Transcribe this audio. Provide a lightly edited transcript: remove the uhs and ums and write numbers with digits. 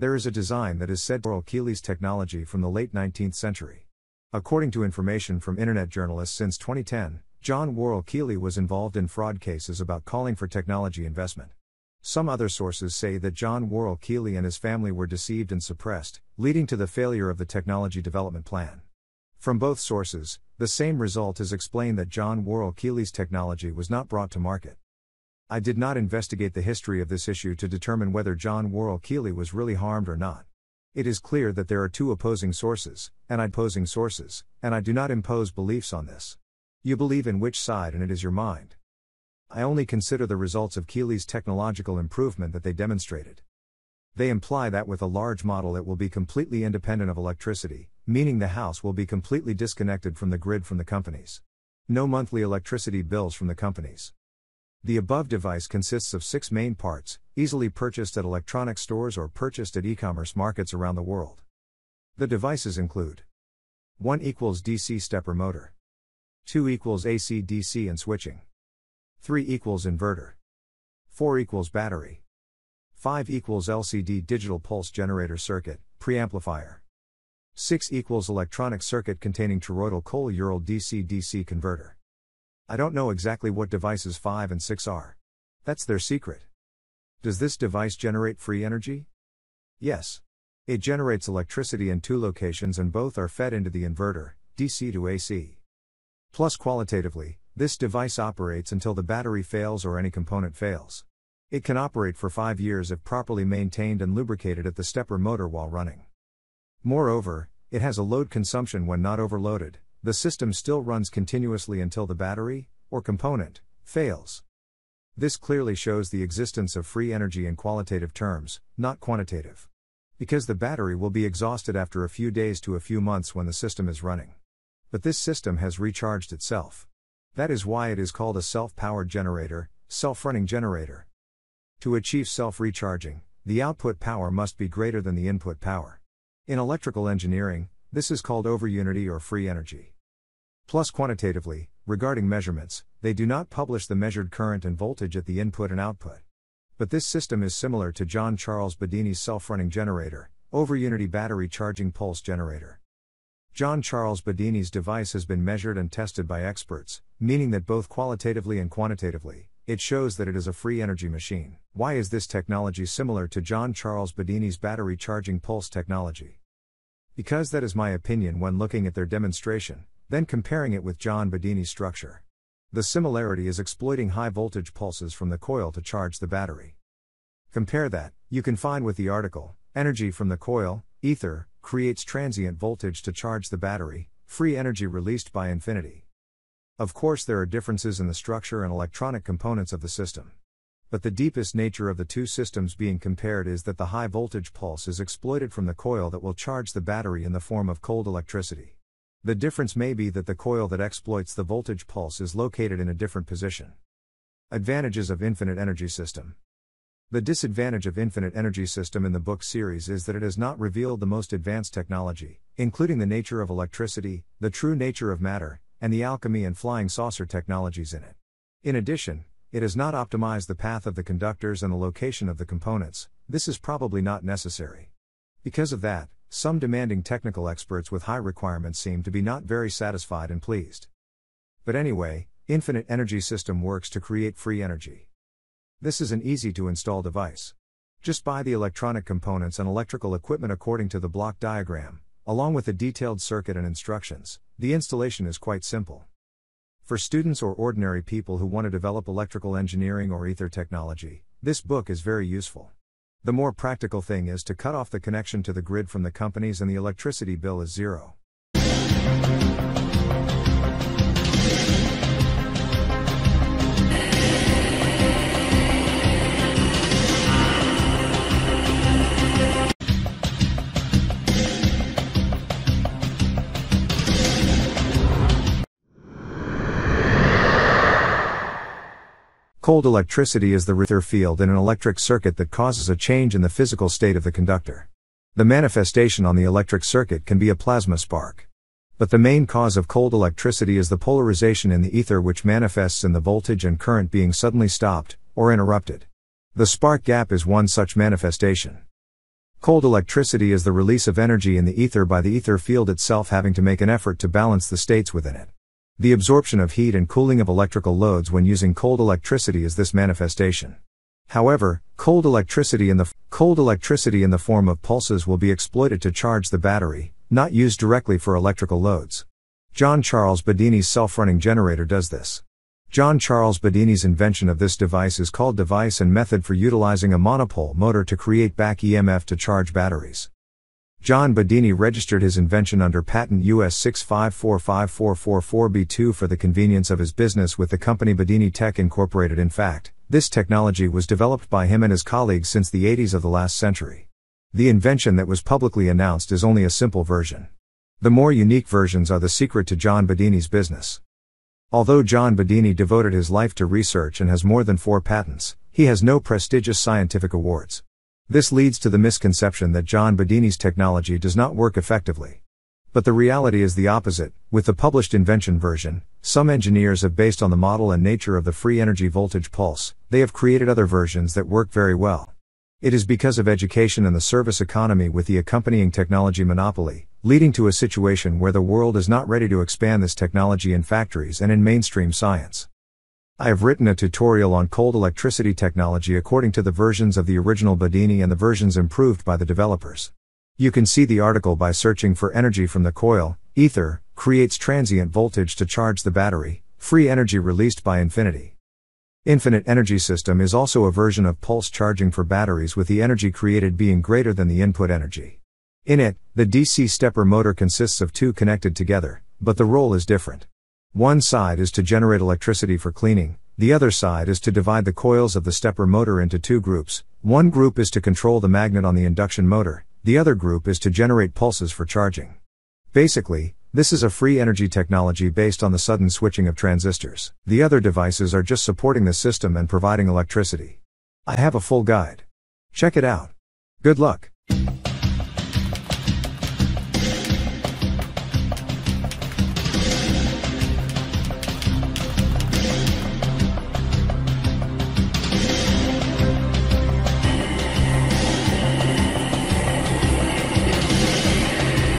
There is a design that is said to borrow Keely's technology from the late 19th century. According to information from internet journalists since 2010, John Worrell Keely was involved in fraud cases about calling for technology investment. Some other sources say that John Worrell Keely and his family were deceived and suppressed, leading to the failure of the technology development plan. From both sources, the same result is explained that John Worrell Keely's technology was not brought to market. I did not investigate the history of this issue to determine whether John Worrell Keely was really harmed or not. It is clear that there are two opposing sources, and I do not impose beliefs on this. You believe in which side and it is your mind. I only consider the results of Keely's technological improvement that they demonstrated. They imply that with a large model it will be completely independent of electricity, meaning the house will be completely disconnected from the grid from the companies. No monthly electricity bills from the companies. The above device consists of 6 main parts, easily purchased at electronic stores or purchased at e-commerce markets around the world. The devices include: 1 equals DC stepper motor. 2 equals AC DC and switching. 3 equals inverter. 4 equals battery. 5 equals LCD digital pulse generator circuit, preamplifier. 6 equals electronic circuit containing toroidal coil DC-DC converter. I don't know exactly what devices 5 and 6 are. That's their secret. Does this device generate free energy? Yes. It generates electricity in 2 locations and both are fed into the inverter, DC to AC. Plus qualitatively, this device operates until the battery fails or any component fails. It can operate for 5 years if properly maintained and lubricated at the stepper motor while running. Moreover, it has a load consumption when not overloaded. The system still runs continuously until the battery, or component, fails. This clearly shows the existence of free energy in qualitative terms, not quantitative. Because the battery will be exhausted after a few days to a few months when the system is running. But this system has recharged itself. That is why it is called a self-powered generator, self-running generator. To achieve self-recharging, the output power must be greater than the input power. In electrical engineering, this is called overunity or free energy. Plus quantitatively, regarding measurements, they do not publish the measured current and voltage at the input and output. But this system is similar to John Charles Bedini's self-running generator, overunity battery charging pulse generator. John Charles Bedini's device has been measured and tested by experts, meaning that both qualitatively and quantitatively, it shows that it is a free energy machine. Why is this technology similar to John Charles Bedini's battery charging pulse technology? Because that is my opinion when looking at their demonstration, then comparing it with John Bedini's structure. The similarity is exploiting high voltage pulses from the coil to charge the battery. Compare that, you can find with the article, energy from the coil, ether, creates transient voltage to charge the battery, free energy released by infinity. Of course there are differences in the structure and electronic components of the system. But the deepest nature of the two systems being compared is that the high voltage pulse is exploited from the coil that will charge the battery in the form of cold electricity. The difference may be that the coil that exploits the voltage pulse is located in a different position. Advantages of infinite energy system. The disadvantage of infinite energy system in the book series is that it has not revealed the most advanced technology, including the nature of electricity, the true nature of matter, and the alchemy and flying saucer technologies in it. In addition, it has not optimized the path of the conductors and the location of the components. This is probably not necessary. Because of that, some demanding technical experts with high requirements seem to be not very satisfied and pleased. But anyway, infinite energy system works to create free energy. This is an easy to install device. Just buy the electronic components and electrical equipment according to the block diagram, along with a detailed circuit and instructions. The installation is quite simple. For students or ordinary people who want to develop electrical engineering or ether technology, this book is very useful. The more practical thing is to cut off the connection to the grid from the companies and the electricity bill is zero. Cold electricity is the ether field in an electric circuit that causes a change in the physical state of the conductor. The manifestation on the electric circuit can be a plasma spark. But the main cause of cold electricity is the polarization in the ether, which manifests in the voltage and current being suddenly stopped, or interrupted. The spark gap is one such manifestation. Cold electricity is the release of energy in the ether by the ether field itself having to make an effort to balance the states within it. The absorption of heat and cooling of electrical loads when using cold electricity is this manifestation. However, cold electricity in the form of pulses will be exploited to charge the battery, not used directly for electrical loads. John Charles Bedini's self-running generator does this. John Charles Bedini's invention of this device is called device and method for utilizing a monopole motor to create back EMF to charge batteries. John Bedini registered his invention under patent US 6545444B2 for the convenience of his business with the company Bedini Tech Incorporated. In fact, this technology was developed by him and his colleagues since the 80s of the last century. The invention that was publicly announced is only a simple version. The more unique versions are the secret to John Bedini's business. Although John Bedini devoted his life to research and has more than 4 patents, he has no prestigious scientific awards. This leads to the misconception that John Bedini's technology does not work effectively. But the reality is the opposite. With the published invention version, some engineers have, based on the model and nature of the free energy voltage pulse, they have created other versions that work very well. It is because of education and the service economy with the accompanying technology monopoly, leading to a situation where the world is not ready to expand this technology in factories and in mainstream science. I have written a tutorial on cold electricity technology according to the versions of the original Bedini and the versions improved by the developers. You can see the article by searching for energy from the coil. Ether creates transient voltage to charge the battery, free energy released by infinity. Infinite energy system is also a version of pulse charging for batteries, with the energy created being greater than the input energy. In it, the DC stepper motor consists of 2 connected together, but the role is different. One side is to generate electricity for cleaning, the other side is to divide the coils of the stepper motor into 2 groups. One group is to control the magnet on the induction motor, the other group is to generate pulses for charging. Basically, this is a free energy technology based on the sudden switching of transistors. The other devices are just supporting the system and providing electricity. I have a full guide. Check it out. Good luck.